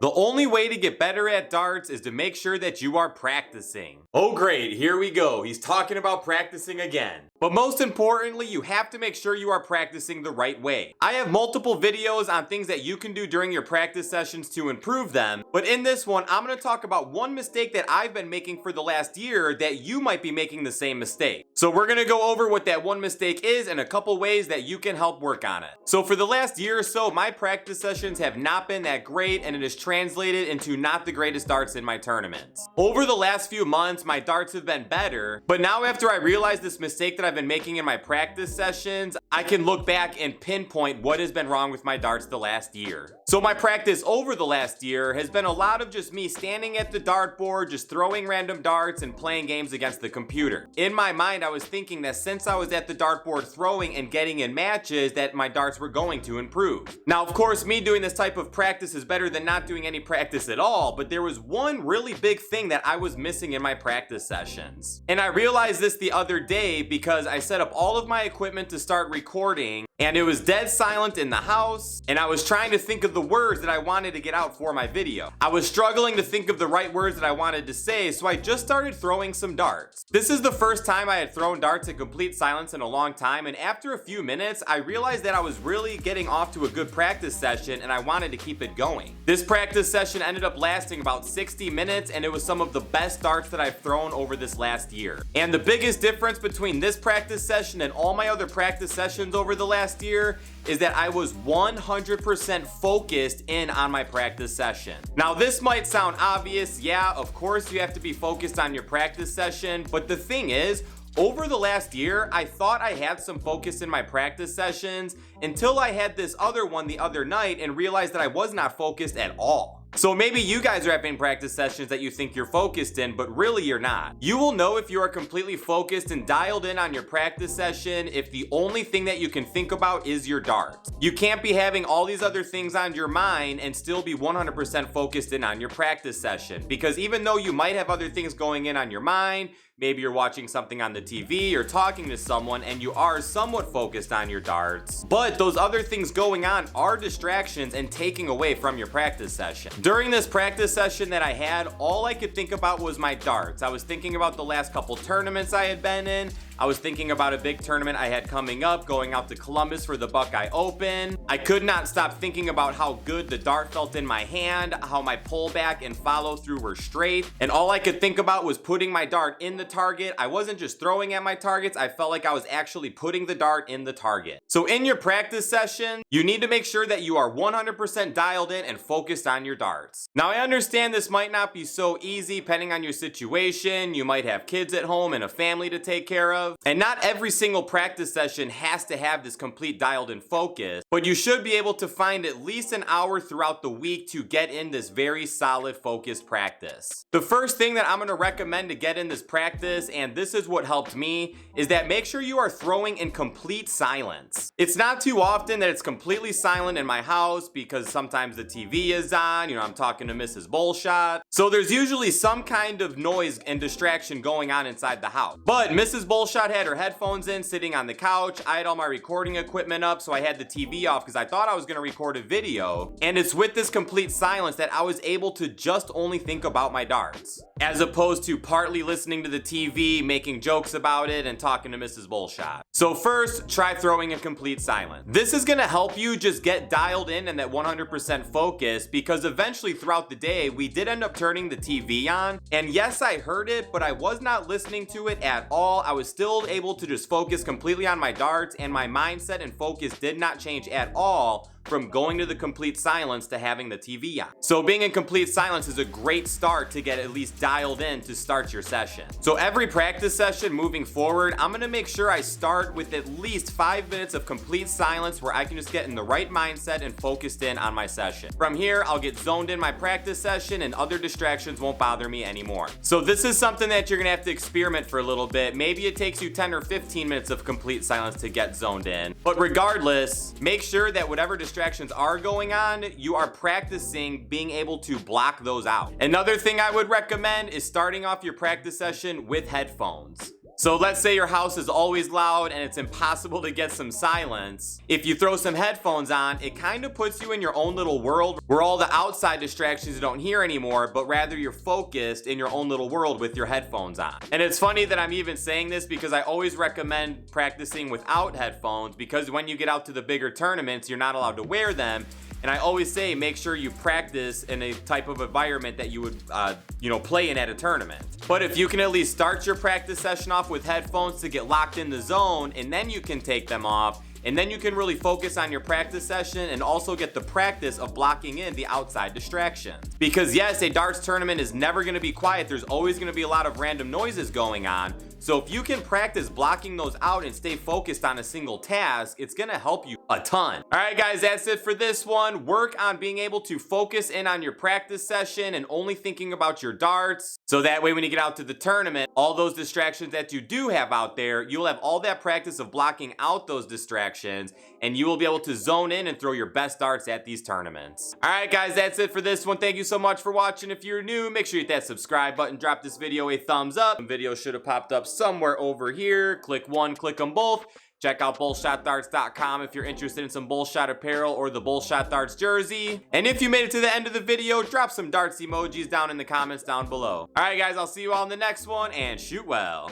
The only way to get better at darts is to make sure that you are practicing. Oh great, here we go. He's talking about practicing again. But most importantly, you have to make sure you are practicing the right way. I have multiple videos on things that you can do during your practice sessions to improve them, but in this one, I'm going to talk about one mistake that I've been making for the last year that you might be making the same mistake. So we're going to go over what that one mistake is and a couple ways that you can help work on it. So for the last year or so, my practice sessions have not been that great, and it has translated into not the greatest darts in my tournaments. Over the last few months, my darts have been better, but now after I realized this mistake that I've been making in my practice sessions, I can look back and pinpoint what has been wrong with my darts the last year. So my practice over the last year has been a lot of just me standing at the dartboard, just throwing random darts and playing games against the computer. In my mind, I was thinking that since I was at the dartboard throwing and getting in matches, that my darts were going to improve. Now, of course, me doing this type of practice is better than not doing any practice at all, but there was one really big thing that I was missing in my practice sessions. And I realized this the other day because I set up all of my equipment to start recording, and it was dead silent in the house, and I was trying to think of the words that I wanted to get out for my video. I was struggling to think of the right words that I wanted to say, so I just started throwing some darts. This is the first time I had thrown darts in complete silence in a long time, and after a few minutes, I realized that I was really getting off to a good practice session, and I wanted to keep it going. This practice session ended up lasting about 60 minutes, and it was some of the best darts that I've thrown over this last year. And the biggest difference between this practice session and all my other practice sessions over the last year is that I was 100% focused in on my practice session. Now, this might sound obvious. Yeah, of course you have to be focused on your practice session, but the thing is, over the last year, I thought I had some focus in my practice sessions until I had this other one the other night and realized that I was not focused at all. So maybe you guys are having practice sessions that you think you're focused in, but really you're not. You will know if you are completely focused and dialed in on your practice session if the only thing that you can think about is your darts. You can't be having all these other things on your mind and still be 100% focused in on your practice session, because even though you might have other things going in on your mind, maybe you're watching something on the TV or talking to someone and you are somewhat focused on your darts, but those other things going on are distractions and taking away from your practice session. During this practice session that I had, all I could think about was my darts. I was thinking about the last couple tournaments I had been in. I was thinking about a big tournament I had coming up, going out to Columbus for the Buckeye Open. I could not stop thinking about how good the dart felt in my hand, how my pullback and follow through were straight, and all I could think about was putting my dart in the target. I wasn't just throwing at my targets, I felt like I was actually putting the dart in the target. So in your practice session, you need to make sure that you are 100% dialed in and focused on your darts. Now, I understand this might not be so easy depending on your situation. You might have kids at home and a family to take care of. And not every single practice session has to have this complete dialed in focus, but you should be able to find at least an hour throughout the week to get in this very solid focused practice. The first thing that I'm going to recommend to get in this practice, and this is what helped me, is that make sure you are throwing in complete silence. It's not too often that it's completely silent in my house because sometimes the TV is on, I'm talking to Mrs. Bullshot. So there's usually some kind of noise and distraction going on inside the house. But Mrs. Bullshot had her headphones in, sitting on the couch. I had all my recording equipment up, so I had the TV off because I thought I was going to record a video. And it's with this complete silence that I was able to just only think about my darts, as opposed to partly listening to the TV, making jokes about it, and talking to Mrs. Bullshot. So first, try throwing in complete silence. This is going to help you just get dialed in and that 100% focus, because eventually throughout the day, we did end up turning the TV on. And yes, I heard it, but I was not listening to it at all. I was still able to just focus completely on my darts, and my mindset and focus did not change at all from going to the complete silence to having the TV on. So being in complete silence is a great start to get at least dialed in to start your session. So every practice session moving forward, I'm gonna make sure I start with at least 5 minutes of complete silence where I can just get in the right mindset and focused in on my session. From here, I'll get zoned in my practice session and other distractions won't bother me anymore. So this is something that you're gonna have to experiment for a little bit. Maybe it takes you 10 or 15 minutes of complete silence to get zoned in. But regardless, make sure that whatever distractions are going on, you are practicing being able to block those out. Another thing I would recommend is starting off your practice session with headphones. So let's say your house is always loud and it's impossible to get some silence. If you throw some headphones on, it kind of puts you in your own little world where all the outside distractions you don't hear anymore, but rather you're focused in your own little world with your headphones on. And it's funny that I'm even saying this because I always recommend practicing without headphones, because when you get out to the bigger tournaments, you're not allowed to wear them. And I always say, make sure you practice in a type of environment that you would, play in at a tournament. But if you can at least start your practice session off with headphones to get locked in the zone, and then you can take them off, and then you can really focus on your practice session and also get the practice of blocking in the outside distractions. Because yes, a darts tournament is never going to be quiet. There's always going to be a lot of random noises going on. So if you can practice blocking those out and stay focused on a single task, it's going to help you a ton. All right, guys, that's it for this one. Work on being able to focus in on your practice session and only thinking about your darts. So that way, when you get out to the tournament, all those distractions that you do have out there, you'll have all that practice of blocking out those distractions, and you will be able to zone in and throw your best darts at these tournaments. All right, guys, that's it for this one. Thank you so much for watching. If you're new, make sure you hit that subscribe button, drop this video a thumbs up. Some videos should have popped up somewhere over here. Click one, click them both. Check out bullshotdarts.com if you're interested in some Bullshot apparel or the Bullshot Darts jersey. And if you made it to the end of the video, drop some darts emojis down in the comments down below. All right, guys, I'll see you all in the next one, and shoot well.